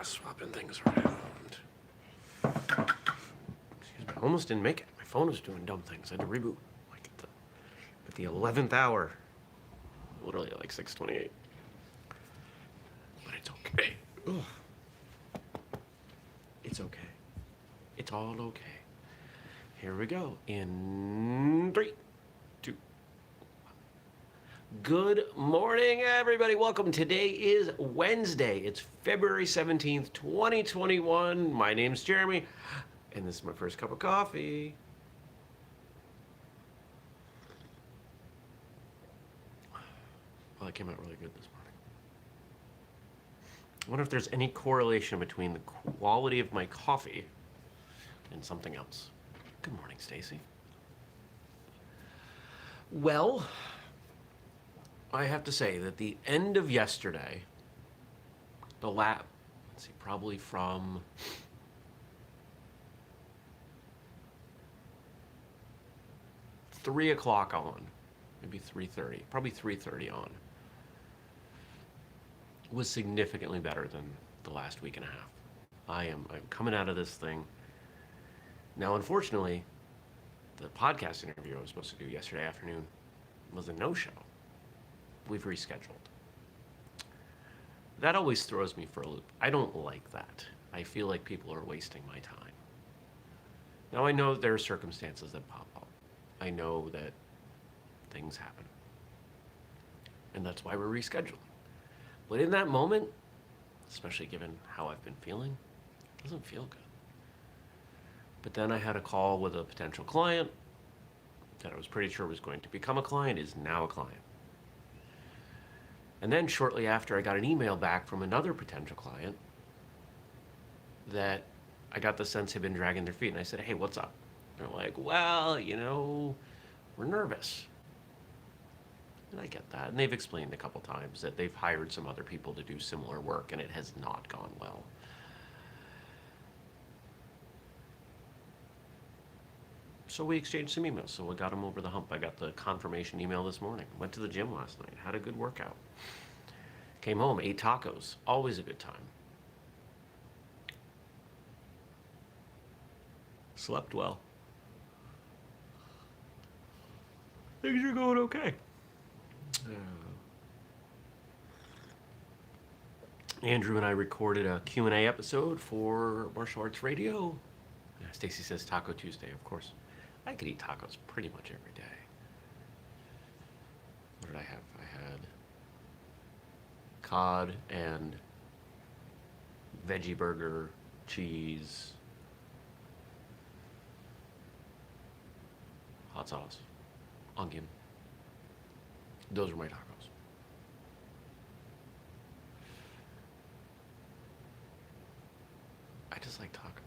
Swapping things around. Excuse me. Almost didn't make it. My phone was doing dumb things. I had to reboot. Like at the 11th hour. Literally at like 6:28. But it's okay. Ugh. It's okay. It's all okay. Here we go. In 3, 2, 1. Good morning, everybody. Welcome. Today is Wednesday. It's February 17th, 2021. My name's Jeremy, and this is my first cup of coffee. Well, it came out really good this morning. I wonder if there's any correlation between the quality of my coffee and something else. Good morning, Stacy. Well, I have to say that the end of yesterday, let's see, probably from (3 o'clock) on, maybe 3:30, probably 3:30 on, was significantly better than the last week and a half. I'm coming out of this thing. Now, unfortunately, the podcast interview I was supposed to do yesterday afternoon was a no-show. We've rescheduled. That always throws me for a loop. I don't like that. I feel like people are wasting my time. Now, I know there are circumstances that pop up. I know that things happen. And that's why we're rescheduling. But in that moment, especially given how I've been feeling, it doesn't feel good. But then I had a call with a potential client that I was pretty sure was going to become a client, is now a client. And then shortly after, I got an email back from another potential client that I got the sense had been dragging their feet. And I said, hey, what's up? They're like, well, we're nervous. And I get that. And they've explained a couple times that they've hired some other people to do similar work, and it has not gone well. So we exchanged some emails. So we got them over the hump. I got the confirmation email this morning. Went to the gym last night. Had a good workout. Came home, ate tacos. Always a good time. Slept well. Things are going okay. Andrew and I recorded a Q&A episode for Martial Arts Radio. Stacy says Taco Tuesday, of course. I could eat tacos pretty much every day. What did I have? I had cod and veggie burger, cheese, hot sauce, onion. Those are my tacos. I just like tacos.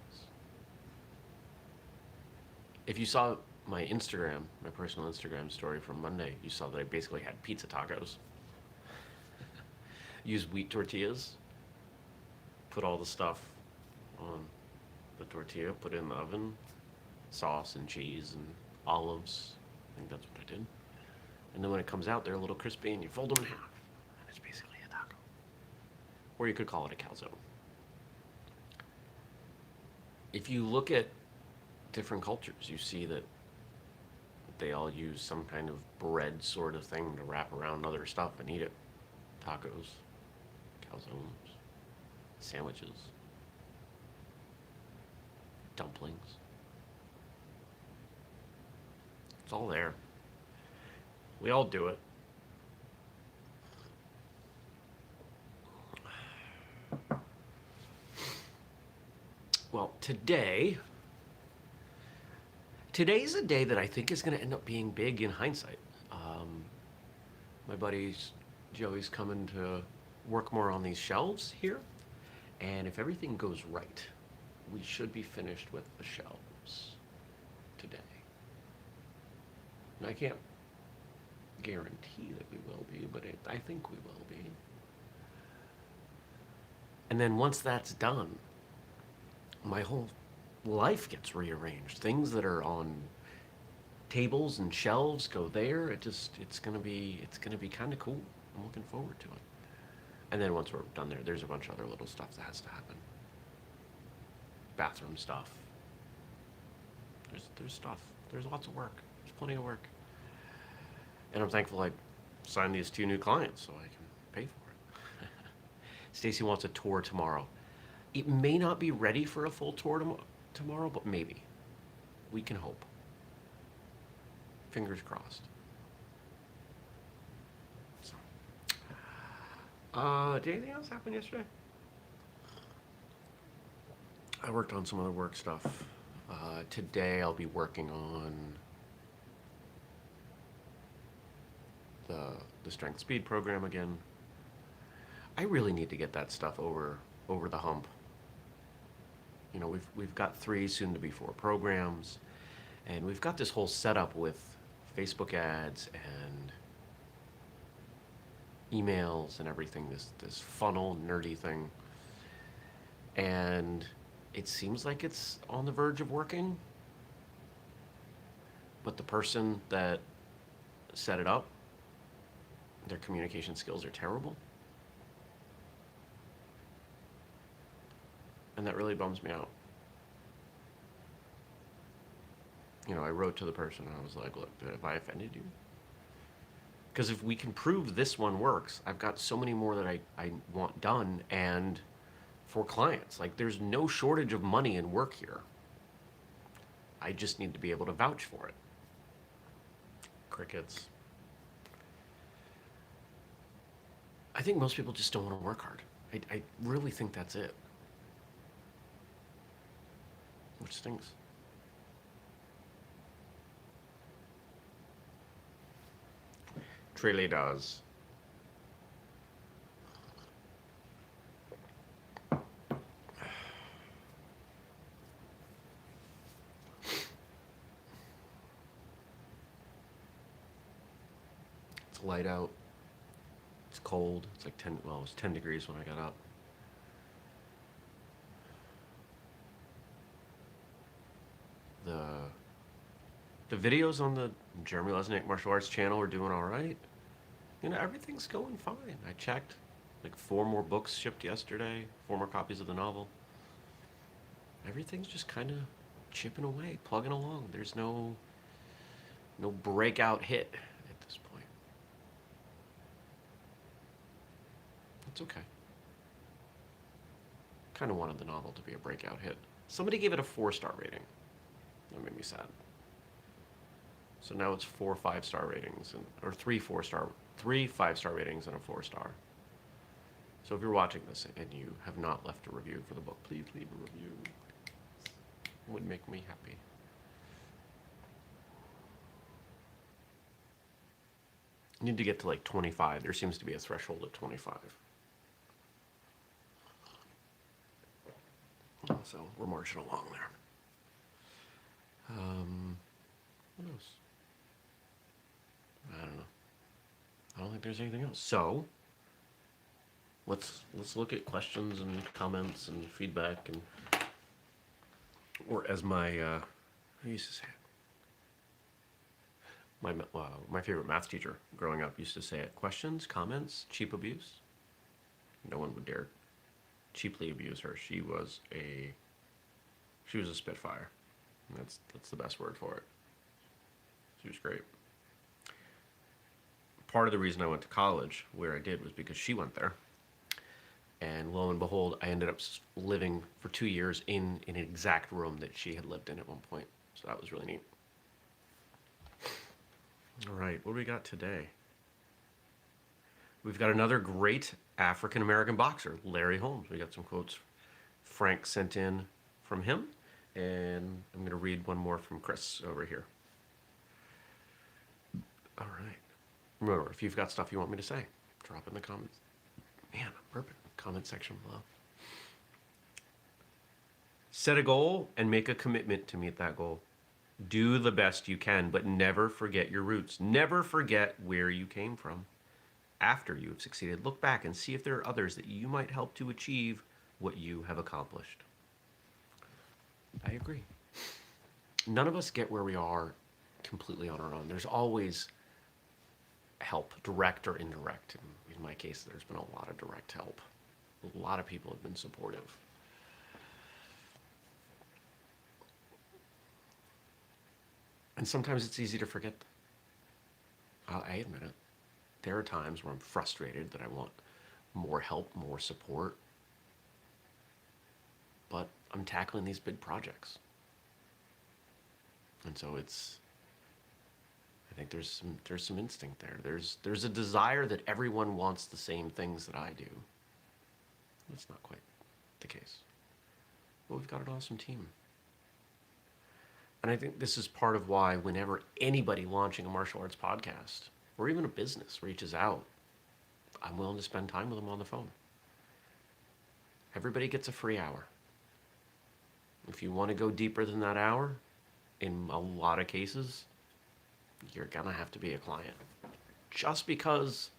If you saw my Instagram, my personal Instagram story from Monday, you saw that I basically had pizza tacos. Use wheat tortillas, put all the stuff on the tortilla, put it in the oven, sauce and cheese and olives. I think that's what I did. And then when it comes out, they're a little crispy, and you fold them in half. And it's basically a taco. Or you could call it a calzone. If you look at different cultures, you see that they all use some kind of bread sort of thing to wrap around other stuff and eat it. Tacos, calzones, sandwiches, dumplings. It's all there. We all do it. Well, today's a day that I think is going to end up being big in hindsight. My buddy Joey's coming to work more on these shelves here, and if everything goes right, we should be finished with the shelves today. And I can't guarantee that we will be, but I think we will be. And then once that's done, my whole life gets rearranged. Things that are on tables and shelves go there. It's gonna be kind of cool. I'm looking forward to it. And then once we're done there, there's a bunch of other little stuff that has to happen. Bathroom stuff. There's stuff. There's lots of work. There's plenty of work. And I'm thankful I signed these 2 new clients so I can pay for it. Stacy wants a tour tomorrow. It may not be ready for a full tour tomorrow, but maybe. We can hope. Fingers crossed. So. Did anything else happen yesterday? I worked on some other work stuff. Today I'll be working on the strength speed program again. I really need to get that stuff over the hump. You know, we've got 3, soon to be 4 programs, and we've got this whole setup with Facebook ads and emails and everything, this funnel nerdy thing. And it seems like it's on the verge of working, but the person that set it up, their communication skills are terrible. And that really bums me out. You know, I wrote to the person and I was like, look, have I offended you? Because if we can prove this one works, I've got so many more that I want done, and for clients. Like, there's no shortage of money and work here. I just need to be able to vouch for it. Crickets. I think most people just don't want to work hard. I really think that's it. Which stinks. Truly does. It's light out. It's cold. It's like 10, well, it was 10 degrees when I got up. The videos on the Jeremy Lesnick Martial Arts channel are doing all right. You know, everything's going fine. I checked. Like 4 more books shipped yesterday, 4 more copies of the novel. Everything's just kind of chipping away, plugging along. There's no breakout hit at this point. It's okay. Kind of wanted the novel to be a breakout hit. Somebody gave it a 4-star rating. That made me sad. So now it's 4 5-star ratings, or 3 5-star ratings and a 4-star. So if you're watching this and you have not left a review for the book, please leave a review. It would make me happy. I need to get to like 25. There seems to be a threshold at 25. So we're marching along there. What else? I don't know. I don't think there's anything else. So let's look at questions and comments and feedback, and or as my I used to say it. My favorite math teacher growing up used to say it: questions, comments, cheap abuse. No one would dare cheaply abuse her. She was a spitfire. That's the best word for it. She was great. Part of the reason I went to college where I did was because she went there. And lo and behold, I ended up living for 2 years in an exact room that she had lived in at one point. So that was really neat. All right, what do we got today? We've got another great African-American boxer, Larry Holmes. We got some quotes Frank sent in from him. And I'm going to read one more from Chris over here. All right. Remember, if you've got stuff you want me to say, drop in the comments. Man, I'm burping. Comment section below. Set a goal and make a commitment to meet that goal. Do the best you can, but never forget your roots. Never forget where you came from. After you have succeeded, look back and see if there are others that you might help to achieve what you have accomplished. I agree. None of us get where we are completely on our own. There's always help, direct or indirect. And, in my case, there's been a lot of direct help. A lot of people have been supportive. And sometimes it's easy to forget. I admit it. There are times where I'm frustrated that I want more help, more support. But I'm tackling these big projects. And so I think there's some instinct there. There's a desire that everyone wants the same things that I do. That's not quite the case. But we've got an awesome team. And I think this is part of why whenever anybody launching a martial arts podcast or even a business reaches out, I'm willing to spend time with them on the phone. Everybody gets a free hour. If you want to go deeper than that hour, in a lot of cases, you're going to have to be a client. Just because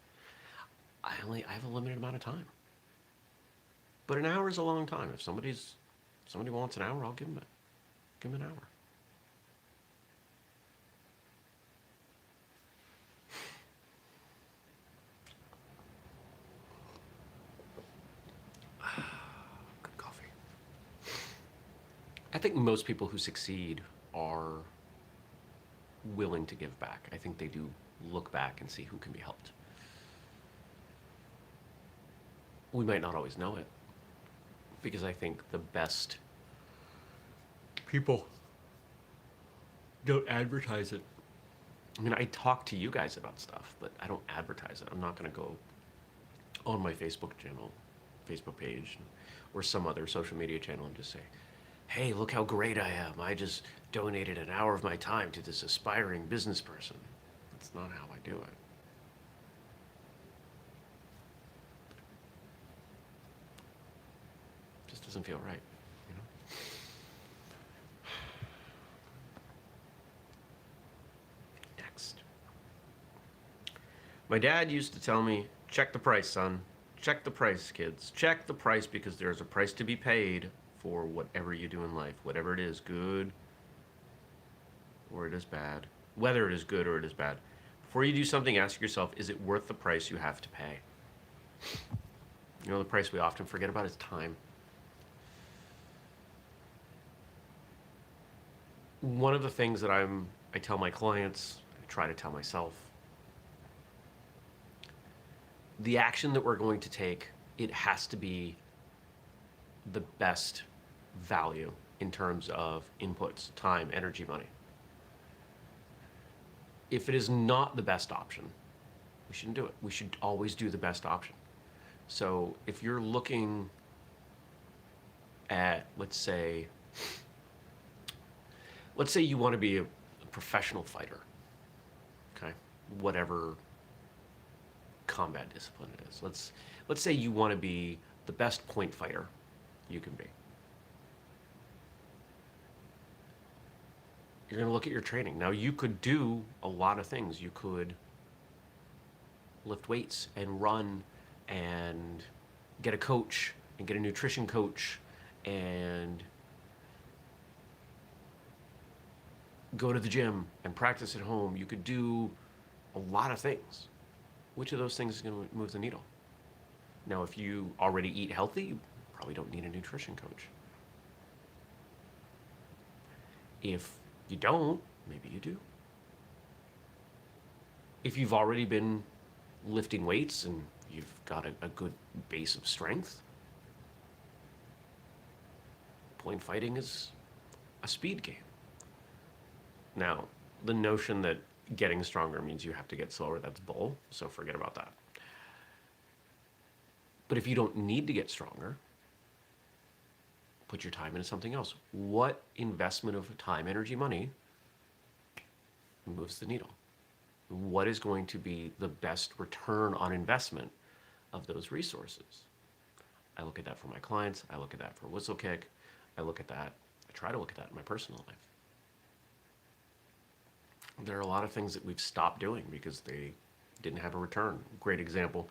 I have a limited amount of time. But an hour is a long time. If somebody wants an hour, I'll give them an hour. Good coffee. I think most people who succeed are willing to give back. I think they do look back and see who can be helped. We might not always know it, because I think the best people don't advertise it. I mean, I talk to you guys about stuff, but I don't advertise it. I'm not going to go on my Facebook page, or some other social media channel and just say, hey, look how great I am. I just donated an hour of my time to this aspiring business person. That's not how I do it. Just doesn't feel right, you know? Next. My dad used to tell me, check the price, son. Check the price, kids. Check the price, because there's a price to be paid for whatever you do in life, whatever it is, good or it is bad, whether it is good or it is bad. Before you do something, ask yourself, is it worth the price you have to pay? You know, the price we often forget about is time. One of the things that I tell my clients, I try to tell myself, the action that we're going to take, it has to be the best value in terms of inputs, time, energy, money. If it is not the best option, we shouldn't do it. We should always do the best option. So if you're looking at, let's say you want to be a professional fighter, okay? Whatever combat discipline it is. Let's say you want to be the best point fighter you can be. You're going to look at your training. Now, you could do a lot of things. You could lift weights and run and get a coach and get a nutrition coach and go to the gym and practice at home. You could do a lot of things. Which of those things is going to move the needle? Now, if you already eat healthy, you probably don't need a nutrition coach. If you don't, maybe you do. If you've already been lifting weights and you've got a good base of strength, point fighting is a speed game. Now, the notion that getting stronger means you have to get slower, that's bull, so forget about that. But if you don't need to get stronger, put your time into something else. What investment of time, energy, money moves the needle? What is going to be the best return on investment of those resources? I look at that for my clients. I look at that for whistlekick. I try to look at that in my personal life. There are a lot of things that we've stopped doing because they didn't have a return. Great example.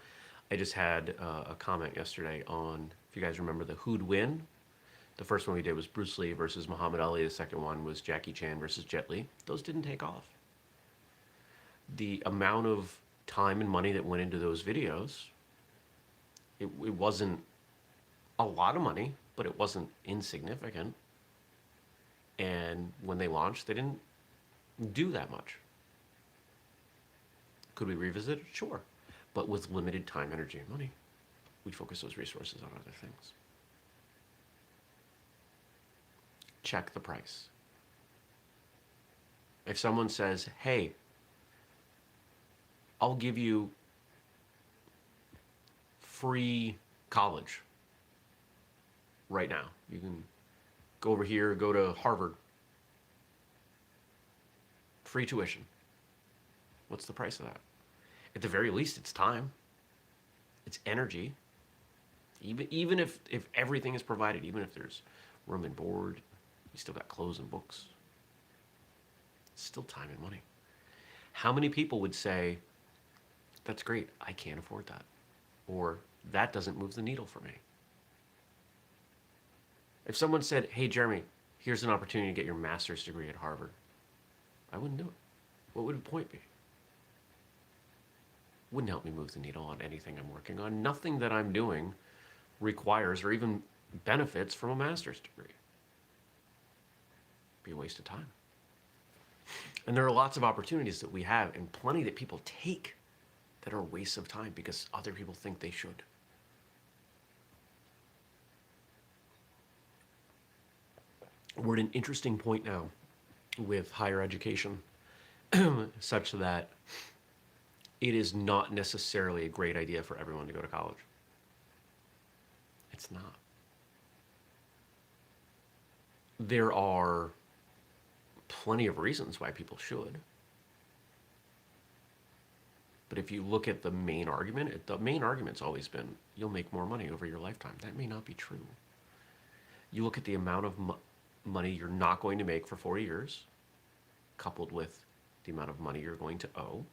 I just had a comment yesterday on, if you guys remember, the who'd win. The first one we did was Bruce Lee versus Muhammad Ali. The second one was Jackie Chan versus Jet Li. Those didn't take off. The amount of time and money that went into those videos It wasn't a lot of money, but it wasn't insignificant. And when they launched, they didn't do that much. Could we revisit it? Sure. But with limited time, energy, and money, we focus those resources on other things. Check the price. If someone says, hey, I'll give you free college right now. You can go over here, go to Harvard. Free tuition. What's the price of that? At the very least, it's time. It's energy. Even if everything is provided, even if there's room and board, you still got clothes and books. It's still time and money. How many people would say, that's great, I can't afford that? Or that doesn't move the needle for me? If someone said, hey, Jeremy, here's an opportunity to get your master's degree at Harvard, I wouldn't do it. What would the point be? Wouldn't help me move the needle on anything I'm working on. Nothing that I'm doing requires or even benefits from a master's degree. Be a waste of time. And there are lots of opportunities that we have and plenty that people take that are wastes of time because other people think they should. We're at an interesting point now with higher education such that it is not necessarily a great idea for everyone to go to college. It's not. There are plenty of reasons why people should. But if you look at the main argument's always been, you'll make more money over your lifetime. That may not be true. You look at the amount of money you're not going to make for 4 years, coupled with the amount of money you're going to owe,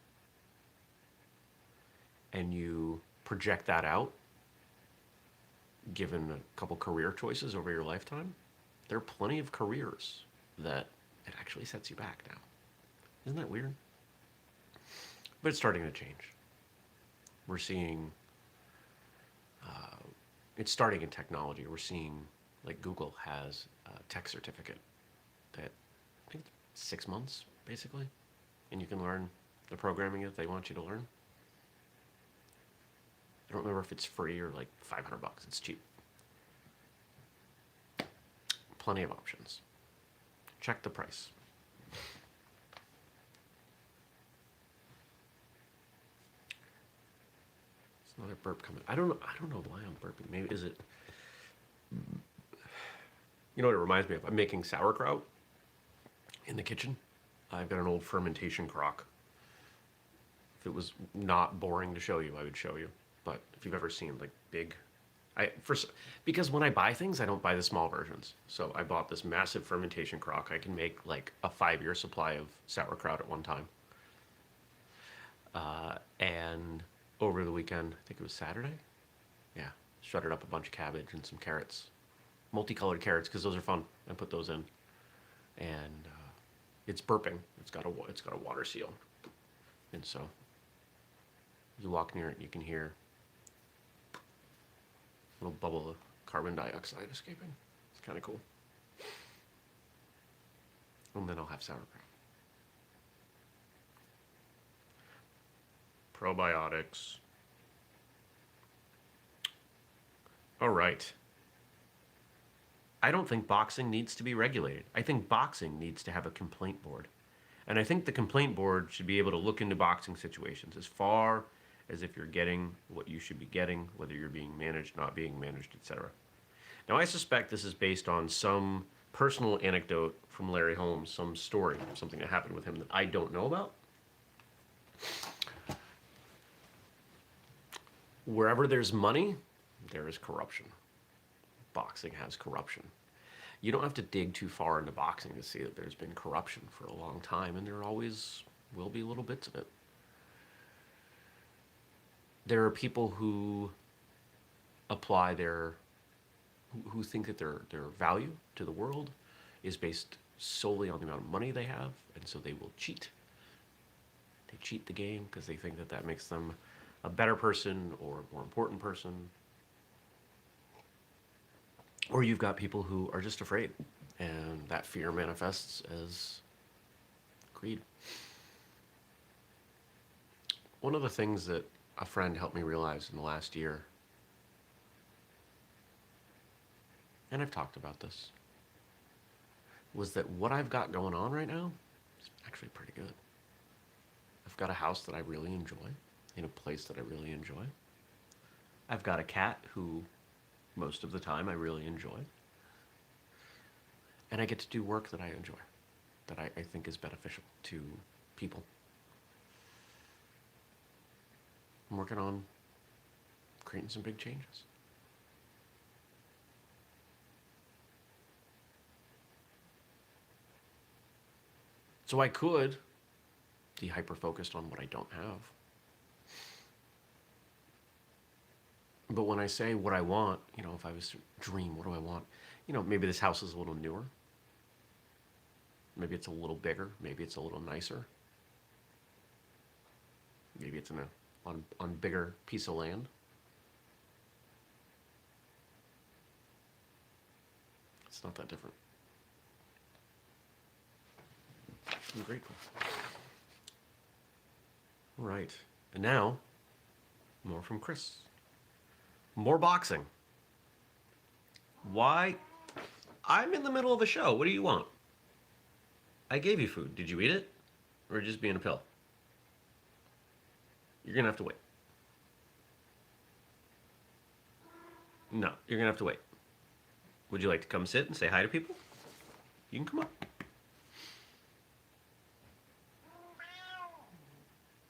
and you project that out, given a couple career choices over your lifetime, there are plenty of careers that it actually sets you back now. Isn't that weird? But it's starting to change. We're seeing, it's starting in technology. We're seeing, like Google has a tech certificate that I think it's 6 months, basically, and you can learn the programming that they want you to learn. I don't remember if it's free or like $500. It's cheap. Plenty of options. Check the price. It's another burp coming. I don't know why I'm burping. Maybe is it? You know what it reminds me of? I'm making sauerkraut in the kitchen. I've got an old fermentation crock. If it was not boring to show you, I would show you. But if you've ever seen like big, because when I buy things, I don't buy the small versions. So I bought this massive fermentation crock. I can make like a 5-year supply of sauerkraut at one time. And over the weekend, I think it was Saturday. Yeah, shredded up a bunch of cabbage and some carrots, multicolored carrots, because those are fun. I put those in, and it's burping. It's got a water seal, and so you walk near it, you can hear a little bubble of carbon dioxide escaping. It's kind of cool. And then I'll have sauerkraut. Probiotics. All right. I don't think boxing needs to be regulated. I think boxing needs to have a complaint board. And I think the complaint board should be able to look into boxing situations as far as if you're getting what you should be getting, whether you're being managed, not being managed, etc. Now, I suspect this is based on some personal anecdote from Larry Holmes, some story, something that happened with him that I don't know about. Wherever there's money, there is corruption. Boxing has corruption. You don't have to dig too far into boxing to see that there's been corruption for a long time, and there always will be little bits of it. There are people who apply who think that their value to the world is based solely on the amount of money they have, and so they will cheat. They cheat the game because they think that that makes them a better person or a more important person. Or you've got people who are just afraid, and that fear manifests as greed. One of the things that a friend helped me realize in the last year, and I've talked about this, was that what I've got going on right now is actually pretty good. I've got a house that I really enjoy, in a place that I really enjoy. I've got a cat who, most of the time, I really enjoy. And I get to do work that I enjoy, that I think is beneficial to people. I'm working on creating some big changes. So I could be hyper-focused on what I don't have. But when I say what I want, if I was to dream, what do I want? Maybe this house is a little newer. Maybe it's a little bigger. Maybe it's a little nicer. Maybe it's on bigger piece of land. It's not that different. I'm grateful. All right. And now, more from Chris. More boxing. Why? I'm in the middle of a show. What do you want? I gave you food. Did you eat it? Or just being a pill? You're going to have to wait. No, you're going to have to wait. Would you like to come sit and say hi to people? You can come up.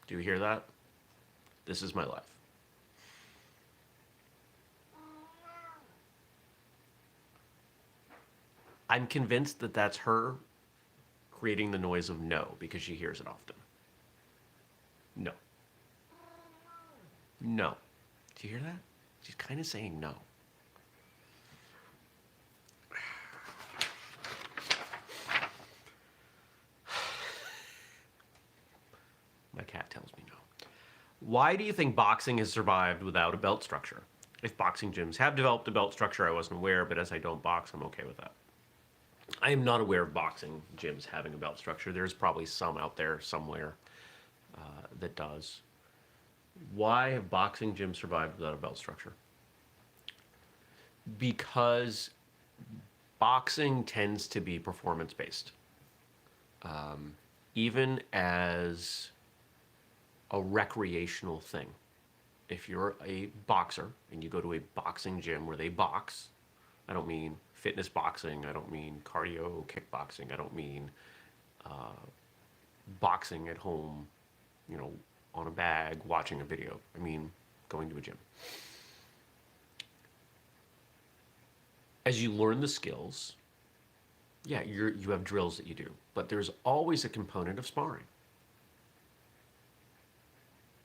Do you hear that? This is my life. I'm convinced that that's her creating the noise of no because she hears it often. No. No. Do you hear that? She's kind of saying no. My cat tells me no. Why do you think boxing has survived without a belt structure? If boxing gyms have developed a belt structure, I wasn't aware, but as I don't box, I'm okay with that. I am not aware of boxing gyms having a belt structure. There's probably some out there somewhere that does. Why have boxing gyms survived without a belt structure? Because boxing tends to be performance-based. Even as a recreational thing. If you're a boxer and you go to a boxing gym where they box, I don't mean fitness boxing, I don't mean cardio kickboxing, I don't mean boxing at home, on a bag, watching a video. I mean going to a gym. As you learn the skills, yeah, you have drills that you do, but there's always a component of sparring.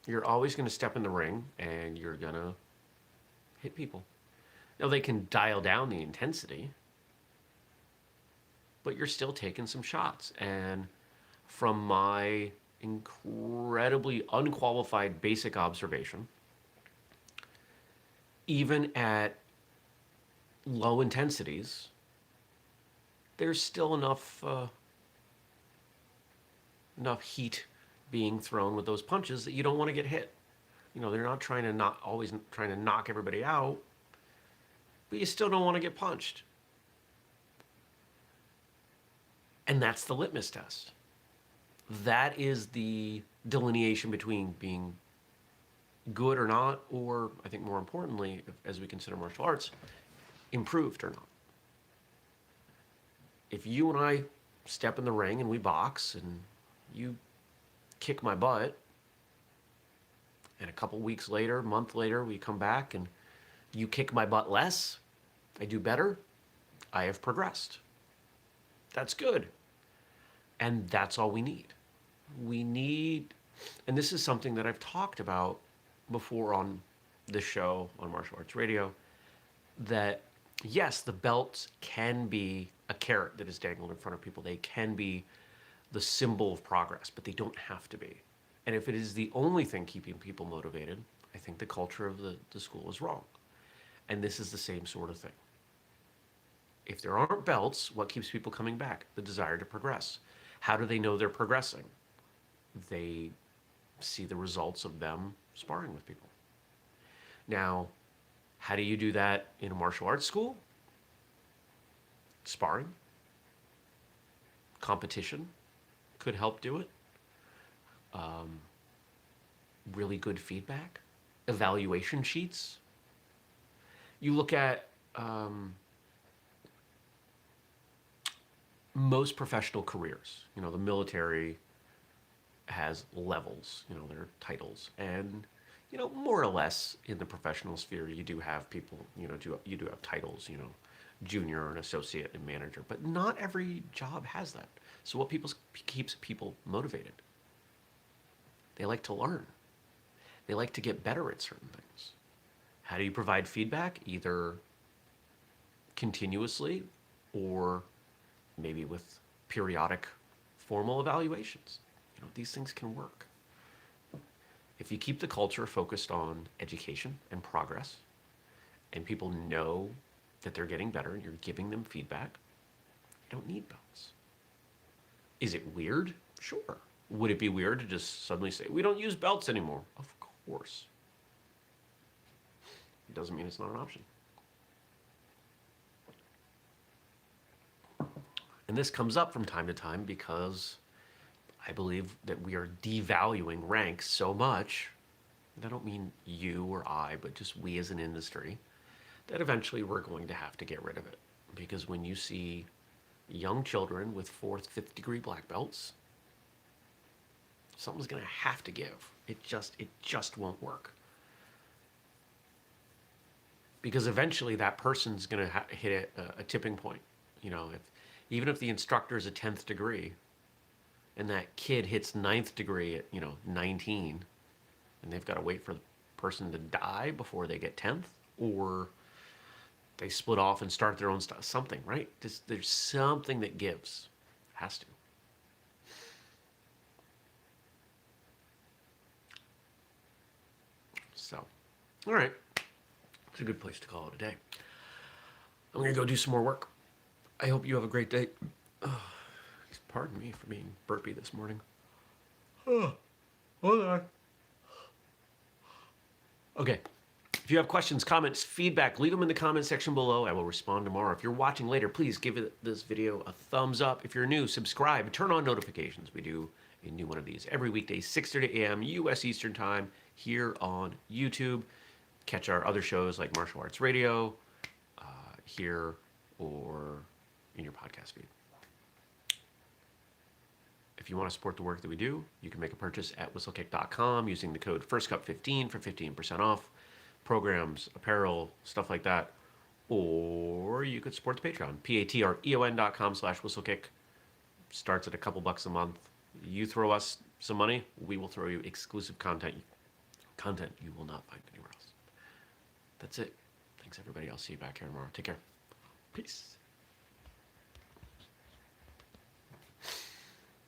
You're always going to step in the ring and you're going to hit people. Now, they can dial down the intensity, but you're still taking some shots. And from my incredibly unqualified basic observation, even at low intensities, there's still enough heat being thrown with those punches that you don't want to get hit. They're not always trying to knock everybody out, but you still don't want to get punched. And that's the litmus test. That is the delineation between being good or not, or I think more importantly, as we consider martial arts, improved or not. If you and I step in the ring and we box and you kick my butt, and a couple weeks later, month later, we come back and you kick my butt less, I do better, I have progressed. That's good. And that's all we need. We need, and this is something that I've talked about before on this show, on Martial Arts Radio, that yes, the belts can be a carrot that is dangled in front of people. They can be the symbol of progress, but they don't have to be. And if it is the only thing keeping people motivated, I think the culture of the school is wrong. And this is the same sort of thing. If there aren't belts, what keeps people coming back? The desire to progress. How do they know they're progressing? They see the results of them sparring with people. Now, how do you do that in a martial arts school? Sparring, competition could help do it. Really good feedback, evaluation sheets. You look at most professional careers. You know, the military has levels, you know, their titles. And, you know, more or less in the professional sphere, you do have people, you know, you do have titles, you know, junior and associate and manager, but not every job has that. So what keeps people motivated? They like to learn. They like to get better at certain things. How do you provide feedback? Either continuously or maybe with periodic formal evaluations. You know, these things can work. If you keep the culture focused on education and progress, and people know that they're getting better and you're giving them feedback, you don't need belts. Is it weird? Sure. Would it be weird to just suddenly say, we don't use belts anymore? Of course. It doesn't mean it's not an option. And this comes up from time to time because I believe that we are devaluing rank so much, and I don't mean you or I, but just we as an industry, that eventually we're going to have to get rid of it. Because when you see young children with 4th, 5th degree black belts, something's going to have to give. It just won't work. Because eventually that person's going to hit a tipping point. You know, even if the instructor is a 10th degree and that kid hits 9th degree at, you know, 19, and they've got to wait for the person to die before they get 10th, or they split off and start their own stuff, something, right? There's something that gives. It has to. So, all right. It's a good place to call it a day. I'm going to go do some more work. I hope you have a great day. Pardon me for being burpy this morning. Hold on. Okay. If you have questions, comments, feedback, leave them in the comment section below. I will respond tomorrow. If you're watching later, please give this video a thumbs up. If you're new, subscribe, turn on notifications. We do a new one of these every weekday, 6:30 a.m. U.S. Eastern Time here on YouTube. Catch our other shows like Martial Arts Radio here or in your podcast feed. If you want to support the work that we do, you can make a purchase at whistlekick.com using the code FIRSTCUP15 for 15% off. Programs, apparel, stuff like that. Or you could support the Patreon, patreon.com/whistlekick. Starts at a couple bucks a month. You throw us some money, we will throw you exclusive content you will not find anywhere else. That's it. Thanks, everybody. I'll see you back here tomorrow. Take care. Peace.